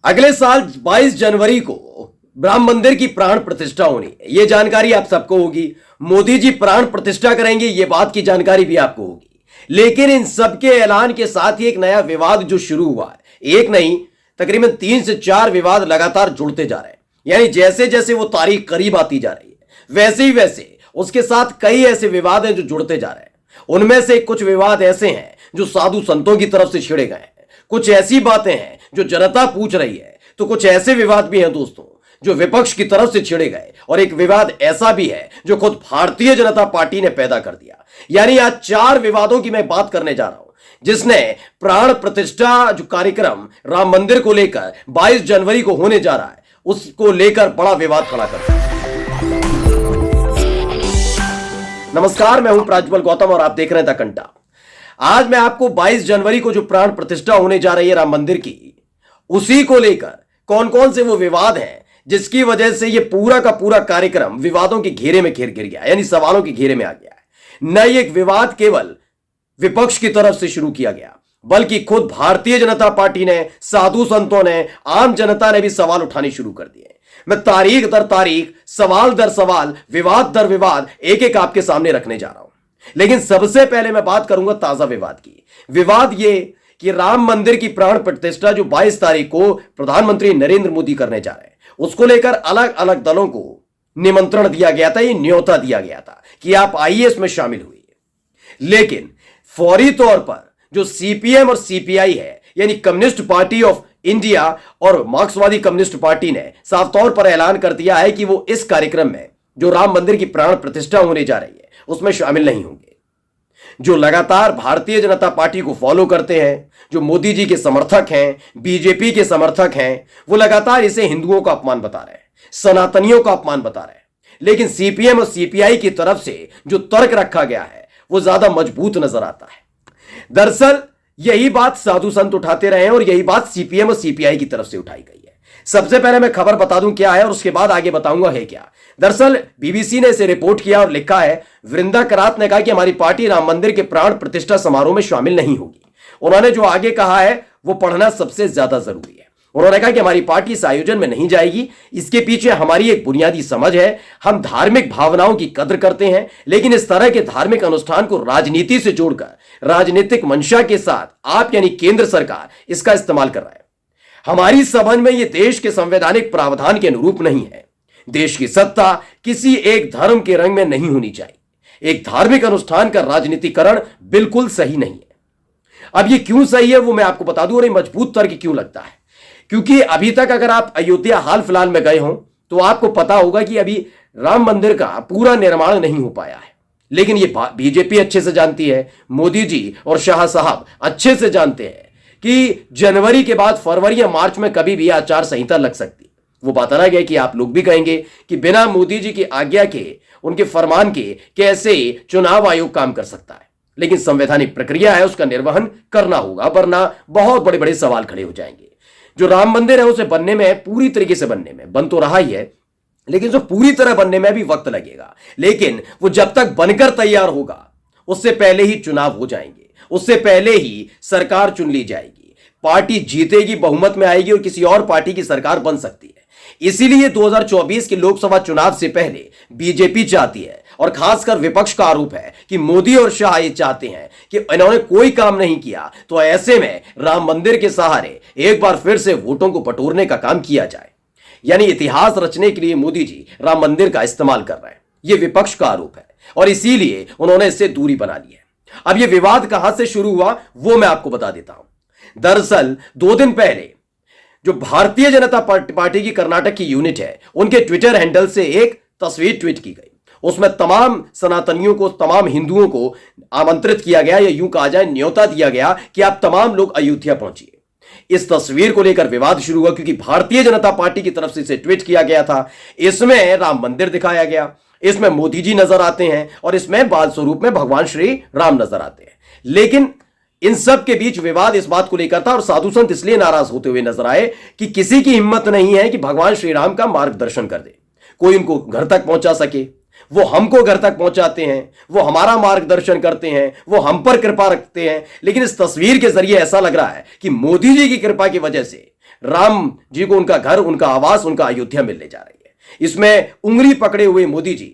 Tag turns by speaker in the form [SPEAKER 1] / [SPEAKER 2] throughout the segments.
[SPEAKER 1] अगले साल 22 जनवरी को राम मंदिर की प्राण प्रतिष्ठा होनी है, यह जानकारी आप सबको होगी। मोदी जी प्राण प्रतिष्ठा करेंगे, यह बात की जानकारी भी आपको होगी। लेकिन इन सबके ऐलान के साथ ही एक नया विवाद जो शुरू हुआ है, एक नहीं तकरीबन 3 से 4 विवाद लगातार जुड़ते जा रहे हैं। यानी जैसे जैसे वो तारीख करीब आती जा रही है वैसे ही वैसे उसके साथ कई ऐसे विवाद हैं जो जुड़ते जा रहे हैं। उनमें से कुछ विवाद ऐसे हैं जो साधु संतों की तरफ से छिड़े गए हैं, कुछ ऐसी बातें हैं जो जनता पूछ रही है, तो कुछ ऐसे विवाद भी हैं दोस्तों जो विपक्ष की तरफ से छिड़े गए, और एक विवाद ऐसा भी है जो खुद भारतीय जनता पार्टी ने पैदा कर दिया। यानी आज 4 विवादों की मैं बात करने जा रहा हूं जिसने प्राण प्रतिष्ठा जो कार्यक्रम राम मंदिर को लेकर 22 जनवरी को होने जा रहा है उसको लेकर बड़ा विवाद खड़ा कर दिया। नमस्कार, मैं हूं प्राज्वल गौतम और आप देख रहे हैं द कंटा। आज मैं आपको 22 जनवरी को जो प्राण प्रतिष्ठा होने जा रही है राम मंदिर की, उसी को लेकर कौन कौन से वो विवाद हैं जिसकी वजह से ये पूरा का पूरा कार्यक्रम विवादों के घेरे में गिर गया, यानी सवालों के घेरे में आ गया है। न ये विवाद केवल विपक्ष की तरफ से शुरू किया गया बल्कि खुद भारतीय जनता पार्टी ने, साधु संतों ने, आम जनता ने भी सवाल उठाने शुरू कर दिए। मैं तारीख दर तारीख, सवाल दर सवाल, विवाद दर विवाद एक एक आपके सामने रखने जा रहा हूं। लेकिन सबसे पहले मैं बात करूंगा ताजा विवाद की। विवाद ये कि राम मंदिर की प्राण प्रतिष्ठा जो 22 तारीख को प्रधानमंत्री नरेंद्र मोदी करने जा रहे हैं, उसको लेकर अलग अलग दलों को निमंत्रण दिया गया था, ये न्योता दिया गया था कि आप आइए इसमें शामिल हुई। लेकिन फौरी तौर पर जो सीपीएम और सीपीआई है, यानी कम्युनिस्ट पार्टी ऑफ इंडिया और मार्क्सवादी कम्युनिस्ट पार्टी ने साफ तौर पर ऐलान कर दिया है कि वो इस कार्यक्रम में जो राम मंदिर की प्राण प्रतिष्ठा होने जा रही है उसमें शामिल नहीं होंगे। जो लगातार भारतीय जनता पार्टी को फॉलो करते हैं, जो मोदी जी के समर्थक हैं, बीजेपी के समर्थक हैं, वो लगातार इसे हिंदुओं का अपमान बता रहे हैं, सनातनियों का अपमान बता रहे हैं। लेकिन सीपीएम और सीपीआई की तरफ से जो तर्क रखा गया है वो ज्यादा मजबूत नजर आता है। दरअसल यही बात साधु संत उठाते रहे हैं और यही बात सीपीएम और सीपीआई की तरफ से उठाई गई है। सबसे पहले मैं खबर बता दूं क्या है और उसके बाद आगे बताऊंगा है क्या। दरअसल बीबीसी ने इसे रिपोर्ट किया और लिखा है, वृंदा करात ने कहा कि हमारी पार्टी राम मंदिर के प्राण प्रतिष्ठा समारोह में शामिल नहीं होगी। उन्होंने जो आगे कहा है वो पढ़ना सबसे ज्यादा जरूरी है। उन्होंने कहा कि हमारी पार्टी इस आयोजन में नहीं जाएगी। इसके पीछे हमारी एक बुनियादी समझ है, हम धार्मिक भावनाओं की कद्र करते हैं, लेकिन इस तरह के धार्मिक अनुष्ठान को राजनीति से जोड़कर राजनीतिक मंशा के साथ आप यानी केंद्र सरकार इसका इस्तेमाल कर रहा है। हमारी समझ में यह देश के संवैधानिक प्रावधान के अनुरूप नहीं है। देश की सत्ता किसी एक धर्म के रंग में नहीं होनी चाहिए। एक धार्मिक अनुष्ठान का राजनीतिकरण बिल्कुल सही नहीं है। अब यह क्यों सही है वो मैं आपको बता दूं और ये मजबूत तर्क क्यों लगता है। क्योंकि अभी तक अगर आप अयोध्या हाल फिलहाल में गए हो तो आपको पता होगा कि अभी राम मंदिर का पूरा निर्माण नहीं हो पाया है। लेकिन ये बीजेपी अच्छे से जानती है, मोदी जी और शाह साहब अच्छे से जानते हैं कि जनवरी के बाद फरवरी या मार्च में कभी भी आचार संहिता लग सकती है। वो बताना गया कि आप लोग भी कहेंगे कि बिना मोदी जी की आज्ञा के, उनके फरमान के कैसे चुनाव आयोग काम कर सकता है। लेकिन संवैधानिक प्रक्रिया है, उसका निर्वहन करना होगा, वरना बहुत बड़े बड़े सवाल खड़े हो जाएंगे। जो राम मंदिर है उसे बनने में, पूरी तरीके से बनने में, बन तो रहा ही है, लेकिन जो पूरी तरह बनने में भी वक्त लगेगा। लेकिन वो जब तक बनकर तैयार होगा उससे पहले ही चुनाव हो जाएंगे, उससे पहले ही सरकार चुन ली जाएगी, पार्टी जीतेगी, बहुमत में आएगी और किसी और पार्टी की सरकार बन सकती है। इसीलिए 2024 के लोकसभा चुनाव से पहले बीजेपी चाहती है, और खासकर विपक्ष का आरोप है कि मोदी और शाह ये चाहते हैं कि इन्होंने कोई काम नहीं किया, तो ऐसे में राम मंदिर के सहारे एक बार फिर से वोटों को बटोरने का काम किया जाए। यानी इतिहास रचने के लिए मोदी जी राम मंदिर का इस्तेमाल कर रहे हैं, यह विपक्ष का आरोप है और इसीलिए उन्होंने इससे दूरी बना ली है। अब यह विवाद कहां से शुरू हुआ वो मैं आपको बता देता हूं। दरअसल 2 दिन पहले जो भारतीय जनता पार्टी की कर्नाटक की यूनिट है, उनके ट्विटर हैंडल से एक तस्वीर ट्वीट की गई। उसमें तमाम सनातनियों को, तमाम हिंदुओं को आमंत्रित किया गया, या यूं कहा जाए न्योता दिया गया कि आप तमाम लोग अयोध्या पहुंचिए। इस तस्वीर को लेकर विवाद शुरू हुआ क्योंकि भारतीय जनता पार्टी की तरफ से इसे ट्वीट किया गया था। इसमें राम मंदिर दिखाया गया, इसमें मोदी जी नजर आते हैं और इसमें बाल स्वरूप में भगवान श्री राम नजर आते हैं। लेकिन इन सब के बीच विवाद इस बात को लेकर था और साधु संत इसलिए नाराज होते हुए नजर आए कि किसी की हिम्मत नहीं है कि भगवान श्री राम का मार्गदर्शन कर दे, कोई उनको घर तक पहुंचा सके। वो हमको घर तक पहुंचाते हैं, वो हमारा मार्गदर्शन करते हैं, वो हम पर कृपा रखते हैं। लेकिन इस तस्वीर के जरिए ऐसा लग रहा है कि मोदी जी की कृपा की वजह से राम जी को उनका घर, उनका आवास, उनका अयोध्या मिलने जा रही है। इसमें उंगली पकड़े हुए मोदी जी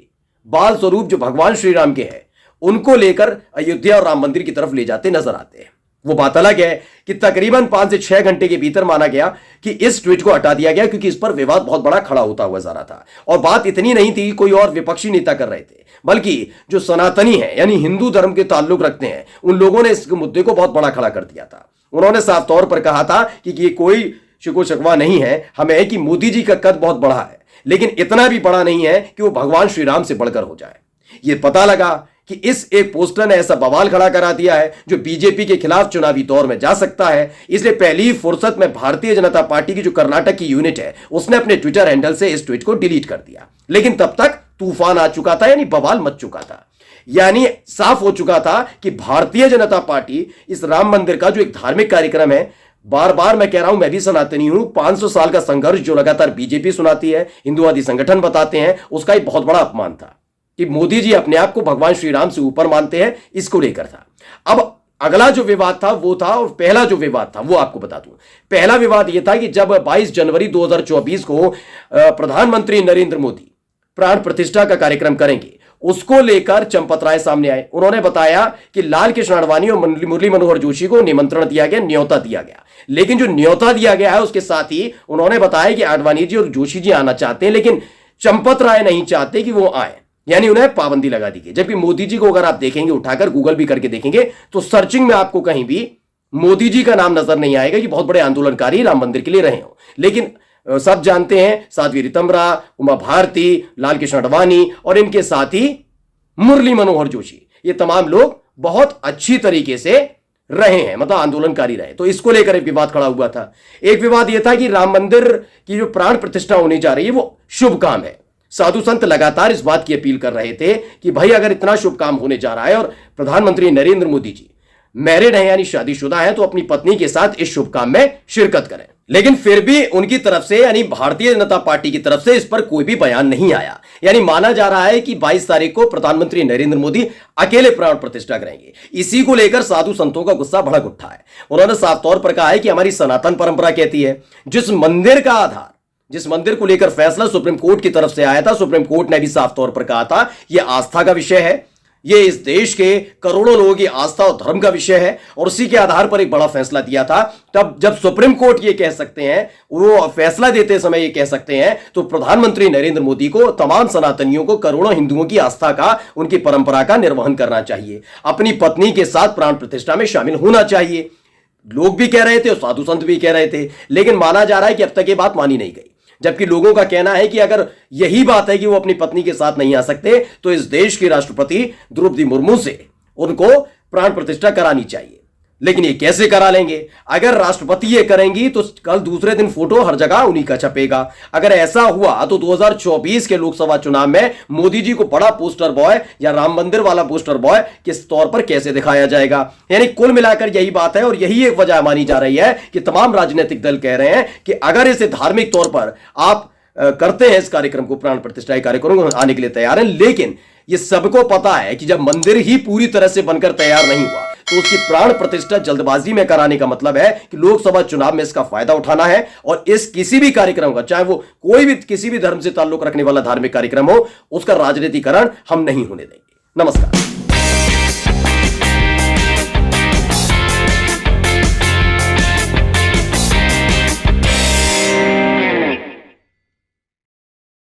[SPEAKER 1] बाल स्वरूप जो भगवान श्री राम के हैं उनको लेकर अयोध्या और राम मंदिर की तरफ ले जाते नजर आते हैं। वो बात अलग है कि तकरीबन 5 से 6 घंटे के भीतर माना गया कि इस ट्वीट को हटा दिया गया, क्योंकि इस पर विवाद बहुत बड़ा खड़ा होता हुआ जा रहा था। और बात इतनी नहीं थी कोई और विपक्षी नेता कर रहे थे, बल्कि जो सनातनी है यानी हिंदू धर्म के ताल्लुक रखते हैं उन लोगों ने इस मुद्दे को बहुत बड़ा खड़ा कर दिया था। उन्होंने साफ तौर पर कहा था कि ये कोई शिको शकवा नहीं है हमें है कि मोदी जी का कद बहुत बड़ा है, लेकिन इतना भी बड़ा नहीं है कि वो भगवान श्री राम से बढ़कर हो जाए। ये पता लगा कि इस एक पोस्टर ने ऐसा बवाल खड़ा करा दिया है जो बीजेपी के खिलाफ चुनावी दौर में जा सकता है। इसलिए पहली ही फुर्सत में भारतीय जनता पार्टी की जो कर्नाटक की यूनिट है उसने अपने ट्विटर हैंडल से इस ट्वीट को डिलीट कर दिया। लेकिन तब तक तूफान आ चुका था, यानी बवाल मच चुका था, यानी साफ हो चुका था कि भारतीय जनता पार्टी इस राम मंदिर का जो एक धार्मिक कार्यक्रम है, बार बार मैं कह रहा हूं, मैं भी सनातनी हूं, 500 साल का संघर्ष जो लगातार बीजेपी सुनाती है, हिंदुवादी संगठन बताते हैं, उसका एक बहुत बड़ा अपमान था कि मोदी जी अपने आप को भगवान श्री राम से ऊपर मानते हैं, इसको लेकर था। अब अगला जो विवाद था वो था, और पहला जो विवाद था वो आपको बता दूं। पहला विवाद यह था कि जब 22 जनवरी 2024 को प्रधानमंत्री नरेंद्र मोदी प्राण प्रतिष्ठा का कार्यक्रम करेंगे, उसको लेकर चंपत राय सामने आए। उन्होंने बताया कि लाल कृष्ण आडवाणी और मुरली मनोहर जोशी को निमंत्रण दिया गया, न्योता दिया गया, लेकिन जो न्योता दिया गया है उसके साथ ही उन्होंने बताया कि आडवाणी जी और जोशी जी आना चाहते हैं, लेकिन चंपत राय नहीं चाहते कि वो आए, यानी उन्हें पाबंदी लगा दी गई। जबकि मोदी जी को अगर आप देखेंगे, उठाकर गूगल भी करके देखेंगे, तो सर्चिंग में आपको कहीं भी मोदी जी का नाम नजर नहीं आएगा कि बहुत बड़े आंदोलनकारी राम मंदिर के लिए रहे हो। लेकिन सब जानते हैं साध्वी रितंबरा, उमा भारती, लाल कृष्ण आडवाणी और इनके साथ ही मुरली मनोहर जोशी, ये तमाम लोग बहुत अच्छी तरीके से रहे हैं, मतलब आंदोलनकारी रहे। तो इसको लेकर एक विवाद खड़ा हुआ था। एक विवाद यह था कि राम मंदिर की जो प्राण प्रतिष्ठा होने जा रही है वो शुभ काम है। साधु संत लगातार इस बात की अपील कर रहे थे कि भाई अगर इतना शुभ काम होने जा रहा है और प्रधानमंत्री नरेंद्र मोदी जी मैरिड हैं यानी शादीशुदा हैं, तो अपनी पत्नी के साथ इस शुभ काम में शिरकत करें। लेकिन फिर भी उनकी तरफ से यानी भारतीय जनता पार्टी की तरफ से इस पर कोई भी बयान नहीं आया। यानी माना जा रहा है कि 22 तारीख को प्रधानमंत्री नरेंद्र मोदी अकेले प्राण प्रतिष्ठा करेंगे। इसी को लेकर साधु संतों का गुस्सा भड़क उठा है। उन्होंने साफ तौर पर कहा है कि हमारी सनातन परंपरा कहती है जिस मंदिर का आधार, जिस मंदिर को लेकर फैसला सुप्रीम कोर्ट की तरफ से आया था, सुप्रीम कोर्ट ने भी साफ तौर पर कहा था यह आस्था का विषय है, यह इस देश के करोड़ों लोगों की आस्था और धर्म का विषय है, और उसी के आधार पर एक बड़ा फैसला दिया था। तब जब सुप्रीम कोर्ट ये कह सकते हैं, वो फैसला देते समय ये कह सकते हैं, तो प्रधानमंत्री नरेंद्र मोदी को, तमाम सनातनियों को, करोड़ों हिंदुओं की आस्था का, उनकी परंपरा का निर्वहन करना चाहिए, अपनी पत्नी के साथ प्राण प्रतिष्ठा में शामिल होना चाहिए। लोग भी कह रहे थे और साधु संत भी कह रहे थे, लेकिन माना जा रहा है कि अब तक ये बात मानी नहीं गई। जबकि लोगों का कहना है कि अगर यही बात है कि वो अपनी पत्नी के साथ नहीं आ सकते, तो इस देश की राष्ट्रपति द्रौपदी मुर्मू से उनको प्राण प्रतिष्ठा करानी चाहिए। लेकिन ये कैसे करा लेंगे? अगर राष्ट्रपति ये करेंगी तो कल दूसरे दिन फोटो हर जगह उन्हीं का छपेगा। अगर ऐसा हुआ तो 2024 के लोकसभा चुनाव में मोदी जी को बड़ा पोस्टर बॉय या राम मंदिर वाला पोस्टर बॉय किस तौर पर कैसे दिखाया जाएगा? यानी कुल मिलाकर यही बात है, और यही एक वजह मानी जा रही है कि तमाम राजनीतिक दल कह रहे हैं कि अगर इसे धार्मिक तौर पर आप करते हैं, इस कार्यक्रम को, प्राण प्रतिष्ठा कार्यक्रम को आने के लिए तैयार है, लेकिन ये सबको पता है कि जब मंदिर ही पूरी तरह से बनकर तैयार नहीं हुआ तो उसकी प्राण प्रतिष्ठा जल्दबाजी में कराने का मतलब है कि लोकसभा चुनाव में इसका फायदा उठाना है। और इस किसी भी कार्यक्रम का, चाहे वो कोई भी किसी भी धर्म से ताल्लुक रखने वाला धार्मिक कार्यक्रम हो, उसका राजनीतिकरण हम नहीं होने देंगे। नमस्कार।